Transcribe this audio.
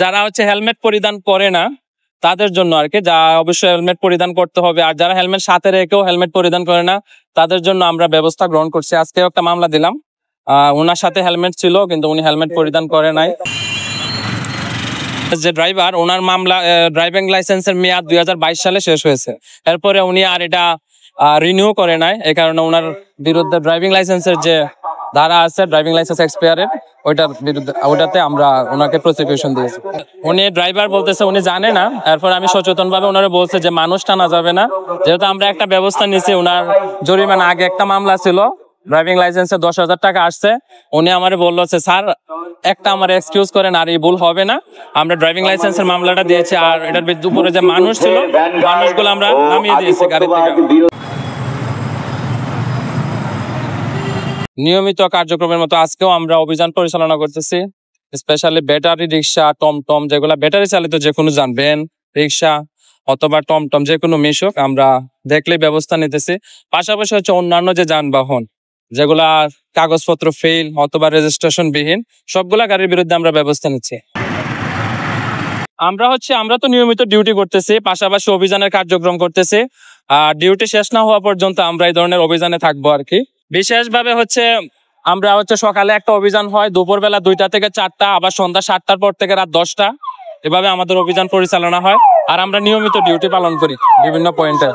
যারা হচ্ছে হেলমেট পরিধান করে না তাদের জন্য আর কি, যা অবশ্যই হেলমেট পরিধান করতে হবে। আর যারা হেলমেট সাথে রেখেও হেলমেট পরিধান করে না তাদের জন্য আমরা ব্যবস্থা গ্রহণ করছি। আজকেও একটা মামলা দিলাম, ওনার সাথে হেলমেট ছিল কিন্তু উনি হেলমেট পরিধান করে নাই। যে ড্রাইভার, ওনার মামলা ড্রাইভিং লাইসেন্সের মেয়াদ 2022 সালে শেষ হয়েছে। এরপরে উনি আর এটা রিনিউ করে নাই, এই কারণে ওনার বিরুদ্ধে ড্রাইভিং লাইসেন্সের যে ধারা আছে, ড্রাইভিং লাইসেন্স এক্সপায়ারের, ওইটাতে আমরা ওনাকে প্রসিকিউশন দিয়েছি। উনি ড্রাইভার বলতেছে উনি জানে না। এরপর আমি সচেতন ভাবে ওনারা বলছে যে মানুষ টানা যাবে না, যেহেতু আমরা একটা ব্যবস্থা নিছি। ওনার জরিমানা আগে একটা মামলা ছিল, ড্রাইভিং লাইসেন্সে 10,000 টাকা আসছে। উনি আমারে বললো যে স্যার একটা আমার এক্সকিউজ করেন, আর এই ভুল হবে না। আমরা ড্রাইভিং লাইসেন্সের মামলাটা দিয়েছি, আর এটার উপরে যে মানুষ ছিল মানুষগুলো আমরা নামিয়ে দিয়েছি গাড়ি থেকে। নিয়মিত কার্যক্রমের মতো আজকেও আমরা অভিযান পরিচালনা করতেছি। স্পেশালি ব্যাটারি রিক্সা, টমটম, যেগুলা ব্যাটারি চালিত যে কোনো যান, ভ্যান, রিক্সা অথবা টমটম, যে কোনো মিশুক আমরা দেখলে ব্যবস্থা নিতেছি। পাশাপাশি হচ্ছে অন্যান্য যে যানবাহন যেগুলা কাগজপত্র ফেল অথবা রেজিস্ট্রেশন বিহীন, সবগুলা গাড়ির বিরুদ্ধে আমরা ব্যবস্থা নিচ্ছি। আমরা তো নিয়মিত ডিউটি করতেছি, পাশাপাশি অভিযানের কার্যক্রম করতেছি। আর ডিউটি শেষ না হওয়া পর্যন্ত আমরা এই ধরনের অভিযানে থাকবো আর কি। বিশেষভাবে আমরা সকালে একটা অভিযান হয়, দুপুরবেলা 2টা থেকে 4টা, আবার সন্ধ্যা 7টার পর থেকে রাত 10টা, এভাবে আমাদের অভিযান পরিচালনা হয়। আর আমরা নিয়মিত ডিউটি পালন করি বিভিন্ন পয়েন্টে।